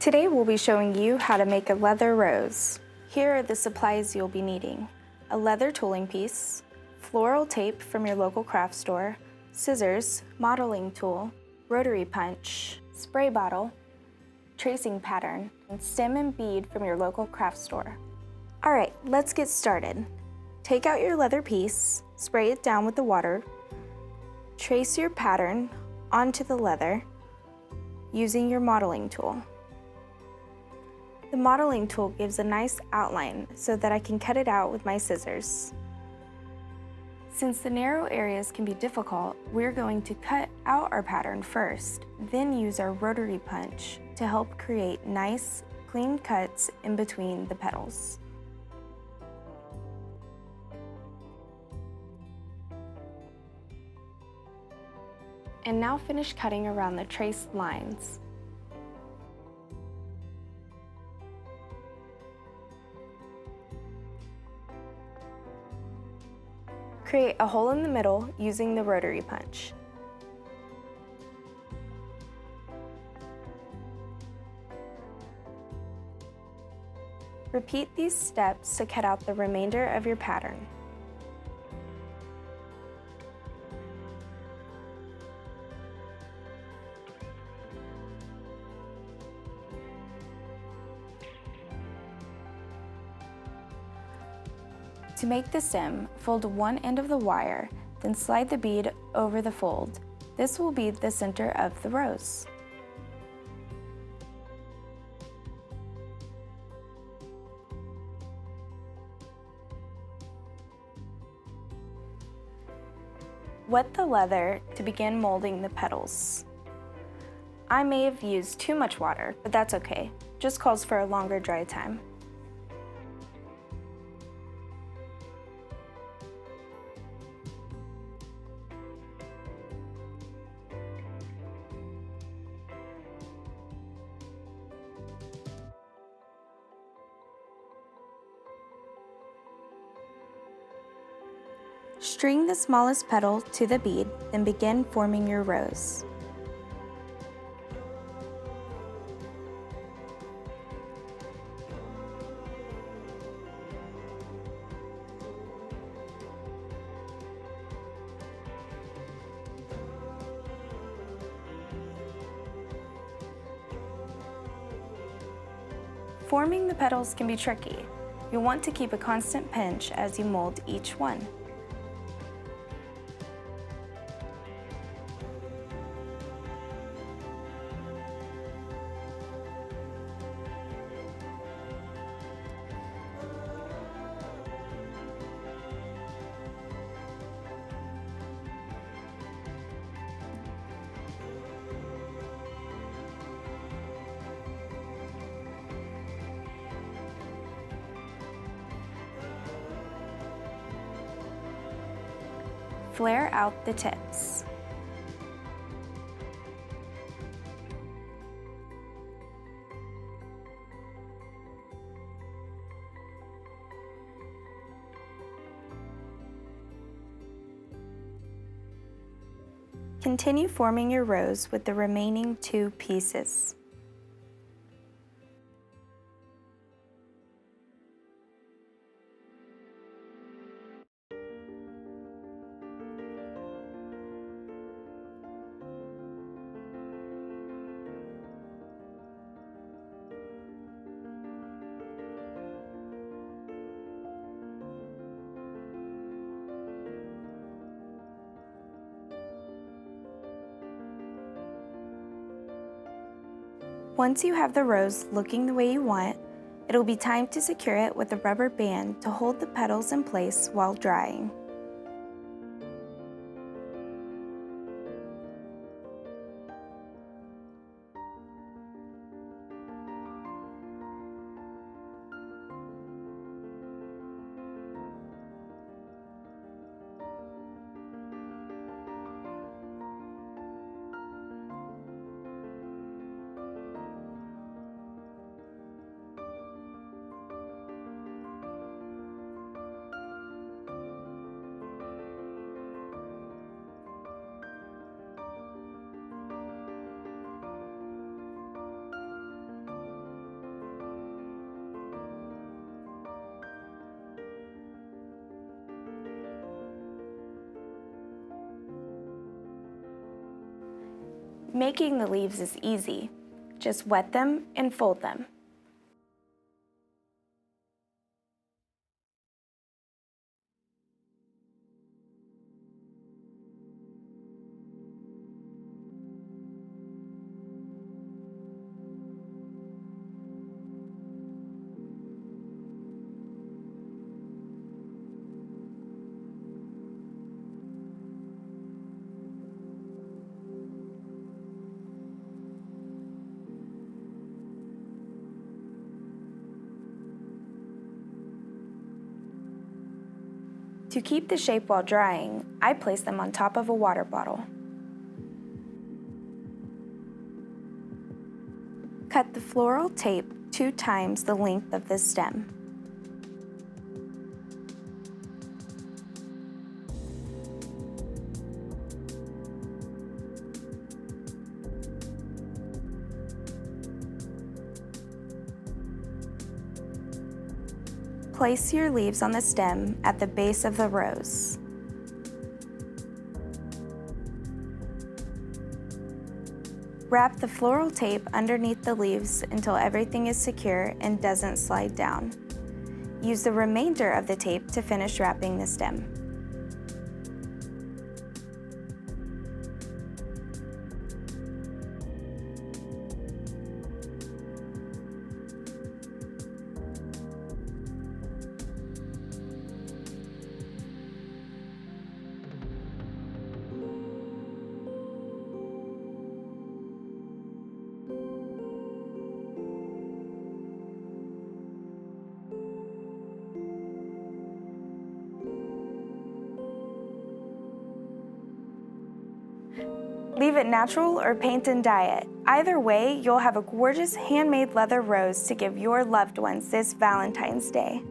Today we'll be showing you how to make a leather rose. Here are the supplies you'll be needing: a leather tooling piece, floral tape from your local craft store, scissors, modeling tool, rotary punch, spray bottle, tracing pattern, and stem and bead from your local craft store. Alright, let's get started. Take out your leather piece, spray it down with the water, trace your pattern onto the leather using your modeling tool. The modeling tool gives a nice outline so that I can cut it out with my scissors. Since the narrow areas can be difficult, we're going to cut out our pattern first, then use our rotary punch to help create nice, clean cuts in between the petals. And now finish cutting around the traced lines. Create a hole in the middle using the rotary punch. Repeat these steps to cut out the remainder of your pattern. To make the stem, fold one end of the wire, then slide the bead over the fold. This will be the center of the rose. Wet the leather to begin molding the petals. I may have used too much water, but that's okay. Just calls for a longer dry time. String the smallest petal to the bead, then begin forming your rose. Forming the petals can be tricky. You'll want to keep a constant pinch as you mold each one. Flare out the tips. Continue forming your rose with the remaining two pieces. Once you have the rose looking the way you want, it'll be time to secure it with a rubber band to hold the petals in place while drying. Making the leaves is easy. Just wet them and fold them. To keep the shape while drying, I place them on top of a water bottle. Cut the floral tape 2 times the length of the stem. Place your leaves on the stem at the base of the rose. Wrap the floral tape underneath the leaves until everything is secure and doesn't slide down. Use the remainder of the tape to finish wrapping the stem. Leave it natural or paint and dye it. Either way, you'll have a gorgeous handmade leather rose to give your loved ones this Valentine's Day.